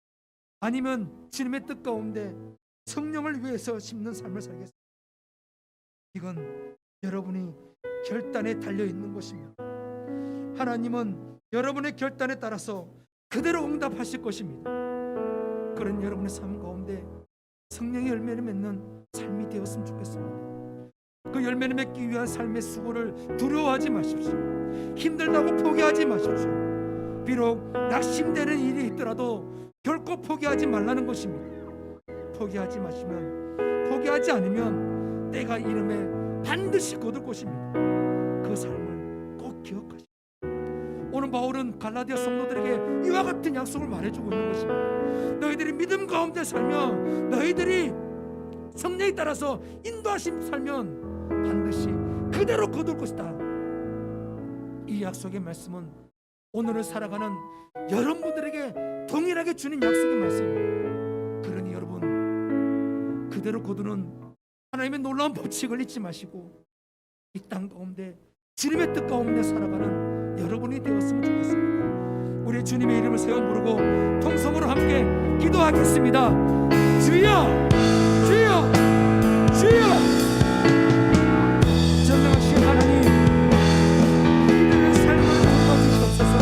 아니면 주님의 뜻 가운데 성령을 위해서 심는 삶을 살겠습니까? 이건 여러분이 결단에 달려 있는 것입니다. 하나님은 여러분의 결단에 따라서 그대로 응답하실 것입니다. 그런 여러분의 삶 가운데 성령의 열매를 맺는 삶이 되었으면 좋겠습니다. 그 열매를 맺기 위한 삶의 수고를 두려워하지 마십시오. 힘들다고 포기하지 마십시오. 비록 낙심되는 일이 있더라도 결코 포기하지 말라는 것입니다. 포기하지 않으면 때가 이름에 반드시 거둘 것입니다. 그 삶을 꼭 기억하십시오. 오늘 바울은 갈라디아 성도들에게 이와 같은 약속을 말해주고 있는 것입니다. 너희들이 믿음 가운데 살면, 너희들이 성령에 따라서 인도하심 살면 반드시 그대로 거둘 것이다. 이 약속의 말씀은 오늘을 살아가는 여러분들에게 동일하게 주는 약속의 말씀입니다. 그러니 여러분, 그대로 거두는 하나님의 놀라운 법칙을 잊지 마시고 이 땅 가운데 주님의 뜻 가운데 살아가는 여러분이 되었으면 좋겠습니다. 우리 주님의 이름을 세워 부르고 통성으로 함께 기도하겠습니다. 주여, 주여, 주여. 전능하신 하나님, 이들의 삶을 바꿔주시옵소서.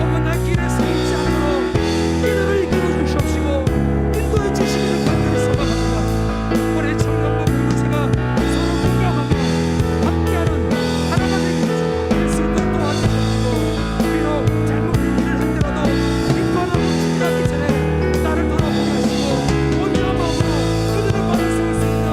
어머나 길에 서 있지 않도록 이들을 이끌어 주시옵시고 인도해 주시기를 간절히 소망합니다. 우리 청년부 공동체가 서로 공감하며 함께하는 하나가 되기 수 있도록 도와주시옵시고, 비록 잘못된 일을 한데라도 비판하고 주의하기 전에 나를 돌아보게 하시고 온유한 마음으로 그들을 받아쓰고 수 있는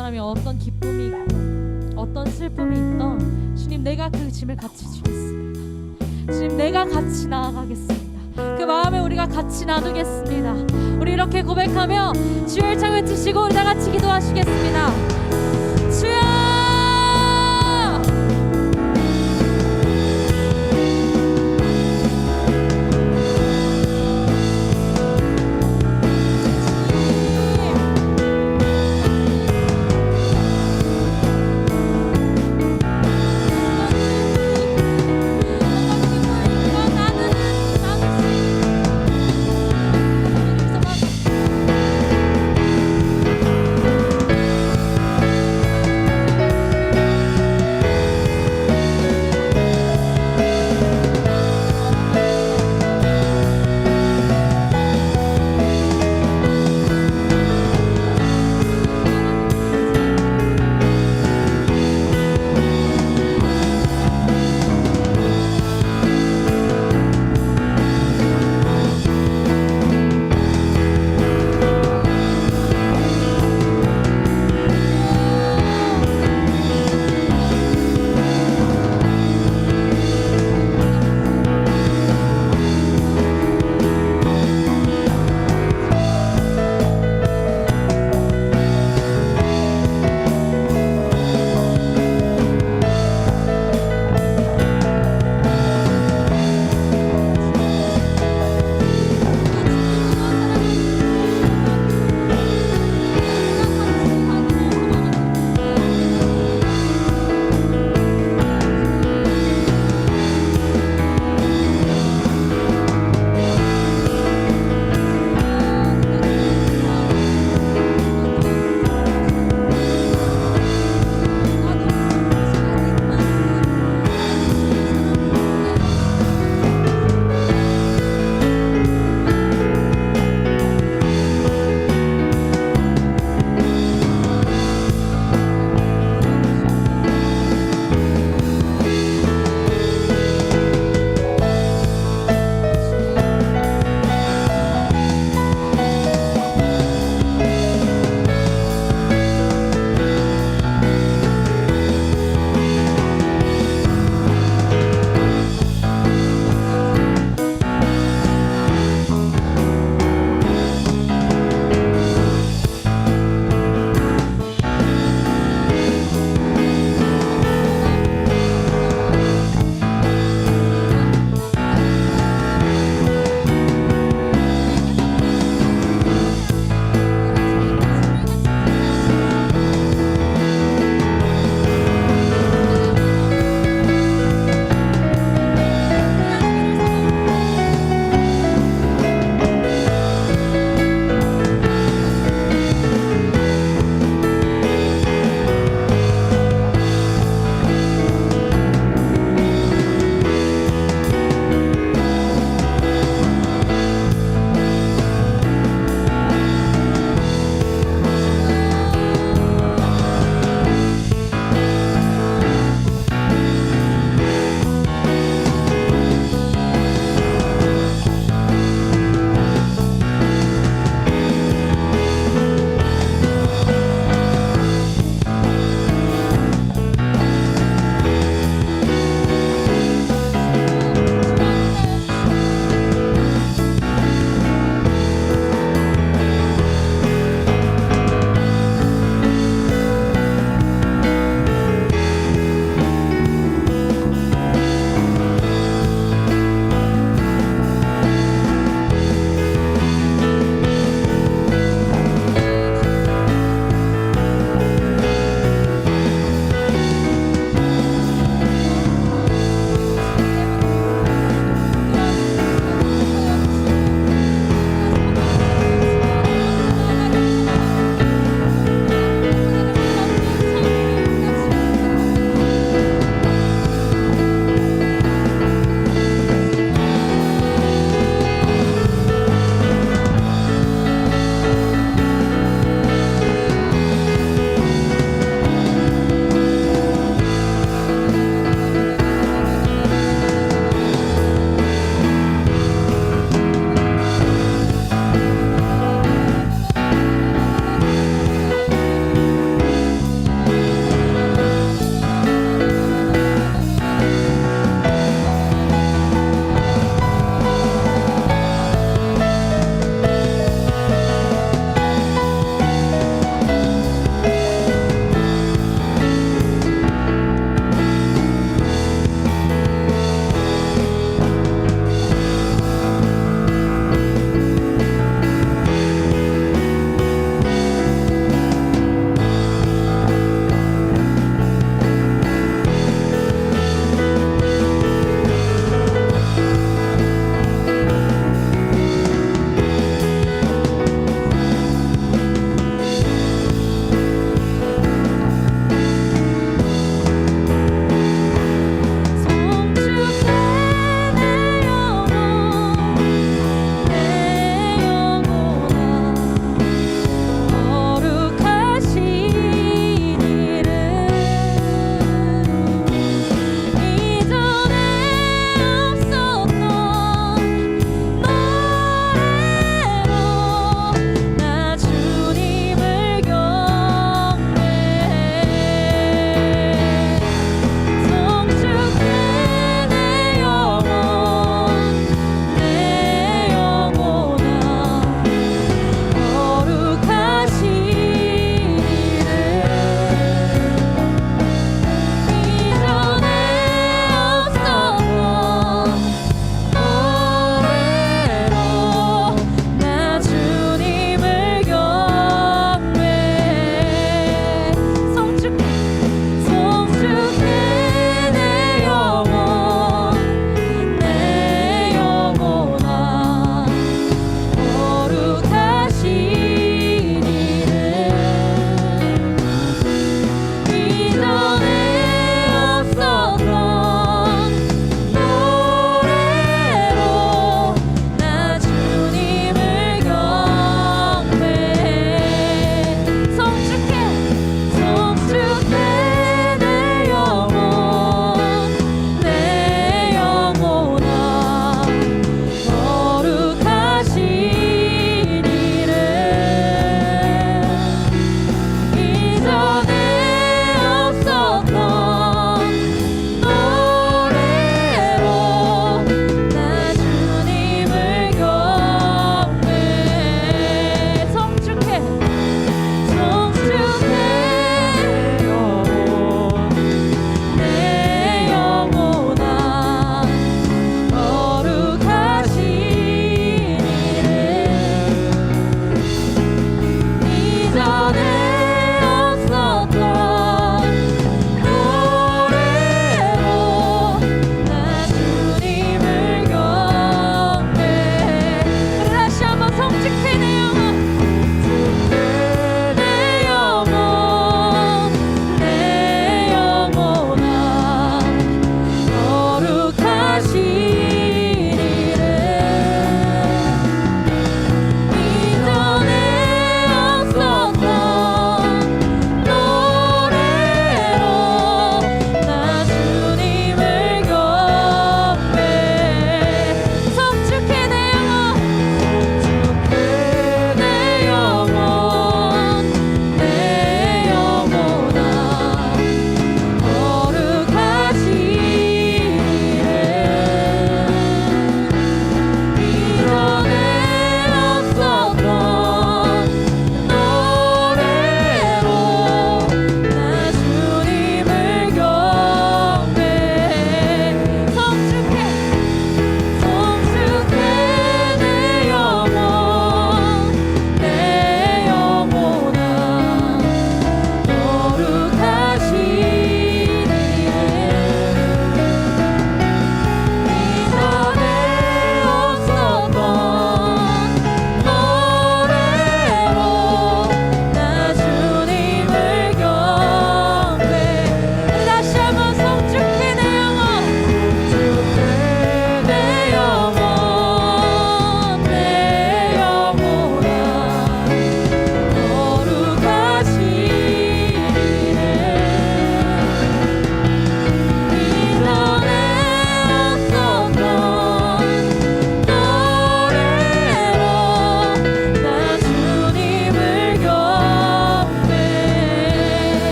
사람이 어떤 기쁨이 있고 어떤 슬픔이 있던 주님, 내가 그 짐을 같이 지겠습니다. 주님, 내가 같이 나아가겠습니다. 그 마음에 우리가 같이 나누겠습니다. 우리 이렇게 고백하며 주의 창 외치시고 우리 다 같이 기도하시겠습니다. 주여!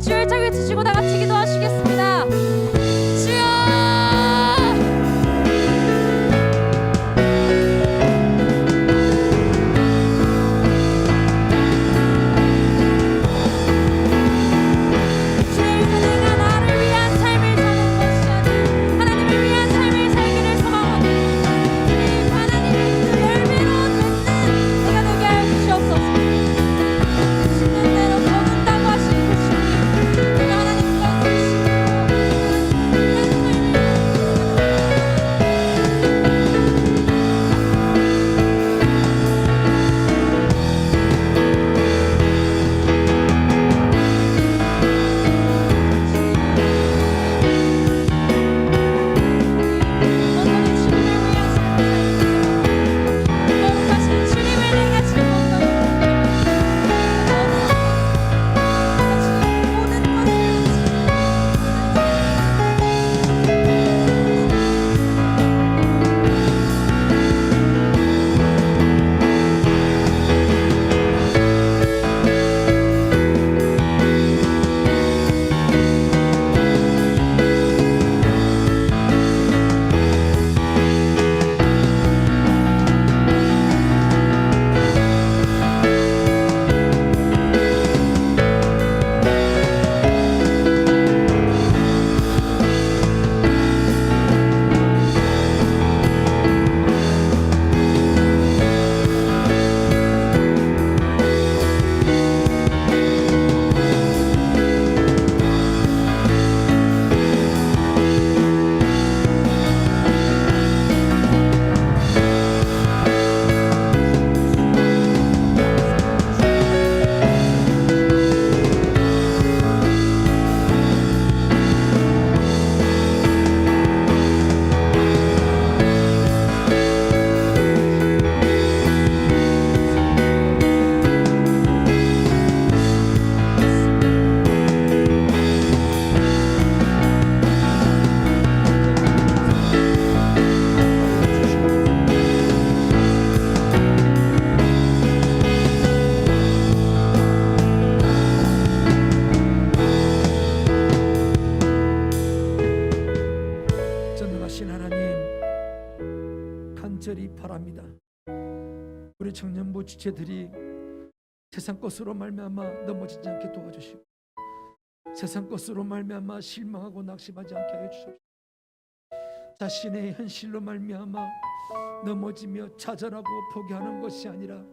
주의 짝 외치시고 다 같이 기도하시겠습니다. 주여 전능하신 하나님, 간절히 바랍니다. 우리 청년부 지체들이 세상 것으로 말미암아 넘어지지 않게 도와주시고 세상 것으로 말미암아 실망하고 낙심하지 않게 하여 주십시오. 자신의 현실로 말미암아 넘어지며 좌절하고 포기하는 것이 아니라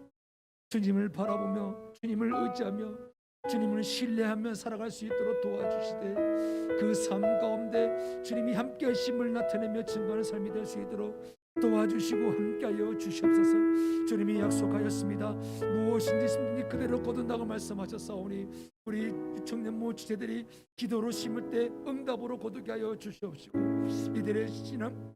주님을 바라보며 주님을 의지하며 주님을 신뢰하며 살아갈 수 있도록 도와주시되 그 삶 가운데 주님이 함께 하심을 나타내며 증거하는 삶이 될 수 있도록 도와주시고 함께하여 주시옵소서. 주님이 약속하였습니다. 무엇인지 그대로 거둔다고 말씀하셨사오니 우리 청년모 주체들이 기도로 심을 때 응답으로 거두게 하여 주시옵시고 이들의 신앙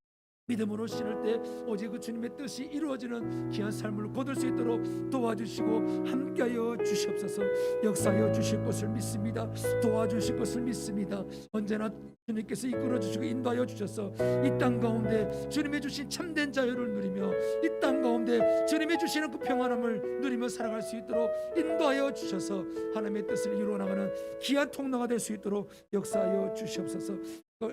믿음으로 신을 때 오직 그 주님의 뜻이 이루어지는 귀한 삶을 거둘 수 있도록 도와주시고 함께하여 주시옵소서. 역사하여 주실 것을 믿습니다. 도와주실 것을 믿습니다. 언제나 주님께서 이끌어 주시고 인도하여 주셔서 이 땅 가운데 주님의 주신 참된 자유를 누리며 이 땅 가운데 주님의 주시는 그 평안함을 누리며 살아갈 수 있도록 인도하여 주셔서 하나님의 뜻을 이루어 나가는 귀한 통로가 될 수 있도록 역사하여 주시옵소서.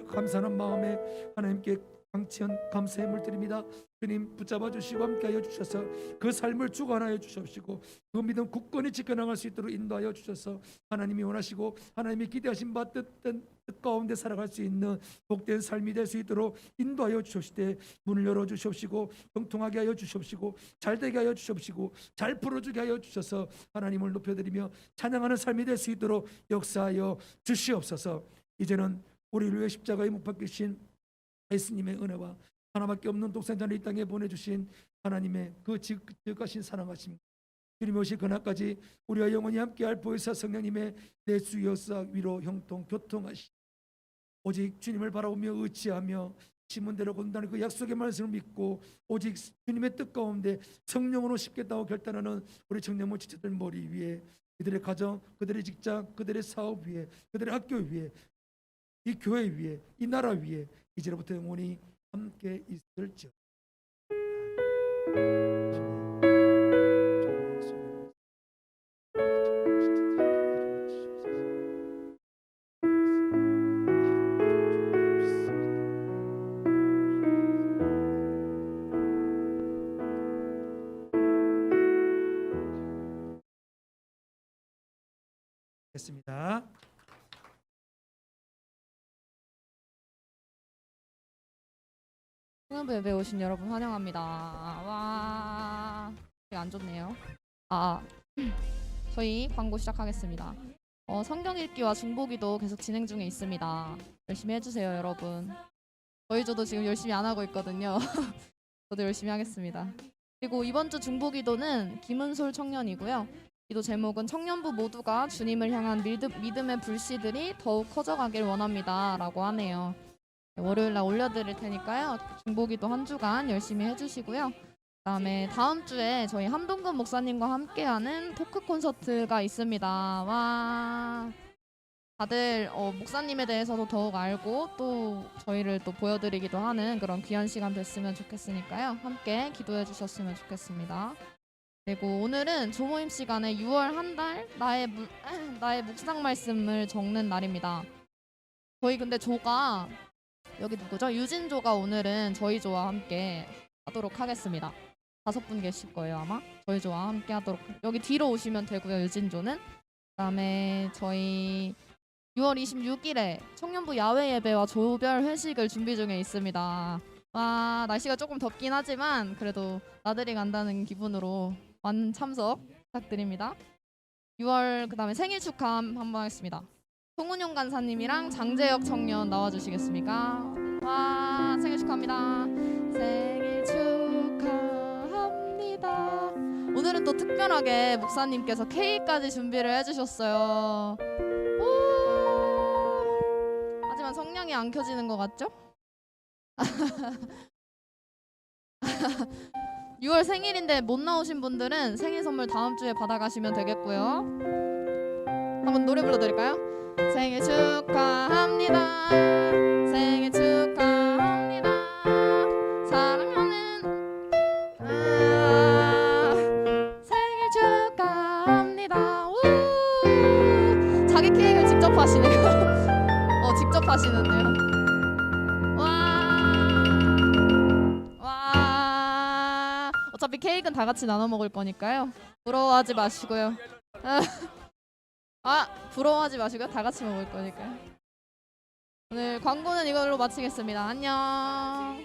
감사하는 마음에 하나님께 강치한 감사의 물 드립니다. 주님 붙잡아 주시고 함께하여 주셔서 그 삶을 주관하여 주시옵시고 그 믿음 굳건히 지켜나갈 수 있도록 인도하여 주셔서 하나님이 원하시고 하나님이 기대하신 바 뜻 가운데 살아갈 수 있는 복된 삶이 될 수 있도록 인도하여 주시되 문을 열어 주시옵시고 형통하게 하여 주시옵시고 잘되게 하여 주시옵시고 잘 풀어주게 하여 주셔서 하나님을 높여드리며 찬양하는 삶이 될 수 있도록 역사하여 주시옵소서. 이제는 우리를 위해 십자가에 못 박히신 예수님의 은혜와 하나밖에 없는 독생자를 이 땅에 보내주신 하나님의 그 지극하신 사랑하심 주님 오실 그날까지 우리와 영원히 함께할 보혜사 성령님의 내수 역사 위로 형통 교통하시 오직 주님을 바라보며 의지하며 신문대로 건다는 그 약속의 말씀을 믿고 오직 주님의 뜻 가운데 성령으로 십겠다고 결단하는 우리 청년모 지체들 머리 위에 그들의 가정, 그들의 직장, 그들의 사업 위에 그들의 학교 위에 이 교회 위에 이 나라 위에 이제로부터 영원히 함께 있을지어다. 축하드립니다. 청년부 예배 오신 여러분 환영합니다. 와, 되게 안 좋네요. 저희 광고 시작하겠습니다. 성경 읽기와 중보기도 계속 진행 중에 있습니다. 열심히 해주세요, 여러분. 저도 지금 열심히 안 하고 있거든요. 저도 열심히 하겠습니다. 그리고 이번 주 중보기도는 김은솔 청년이고요. 기도 제목은 청년부 모두가 주님을 향한 믿음의 불씨들이 더욱 커져가길 원합니다. 라고 하네요. 월요일날 올려드릴 테니까요. 중보기도 한 주간 열심히 해주시고요. 그다음에 다음 주에 저희 함동근 목사님과 함께하는 토크 콘서트가 있습니다. 와, 다들 목사님에 대해서도 더욱 알고 또 저희를 또 보여드리기도 하는 그런 귀한 시간 됐으면 좋겠으니까요. 함께 기도해 주셨으면 좋겠습니다. 그리고 오늘은 조모임 시간에 6월 한 달 나의 묵상 말씀을 적는 날입니다. 저희 근데 조가 여기 누구죠? 유진조가 오늘은 저희 조와 함께 하도록 하겠습니다. 5분 계실 거예요 아마. 저희 조와 함께 하도록. 여기 뒤로 오시면 되고요. 유진조는. 그다음에 저희 6월 26일에 청년부 야외 예배와 조별 회식을 준비 중에 있습니다. 와, 날씨가 조금 덥긴 하지만 그래도 나들이 간다는 기분으로 많은 참석 부탁드립니다. 6월 그다음에 생일 축하 한번 하겠습니다. 송은용 간사님이랑 장재혁 청년 나와주시겠습니까? 와, 생일 축하합니다. 생일 축하합니다. 오늘은 또 특별하게 목사님께서 케이크까지 준비를 해주셨어요. 오! 하지만 성냥이 안 켜지는 것 같죠? 6월 생일인데 못 나오신 분들은 생일 선물 다음 주에 받아가시면 되겠고요. 한번 노래 불러드릴까요? 생일 축하합니다. 생일 축하합니다. 사랑하는 생일 축하합니다. 우! 자기 케이크를 직접 하시네요. 직접 하시는데요. 와. 어차피 케이크는 다 같이 나눠 먹을 거니까요. 부러워하지 마시고요. 부러워하지 마시고요. 다 같이 먹을 거니까요. 오늘 광고는 이걸로 마치겠습니다. 안녕.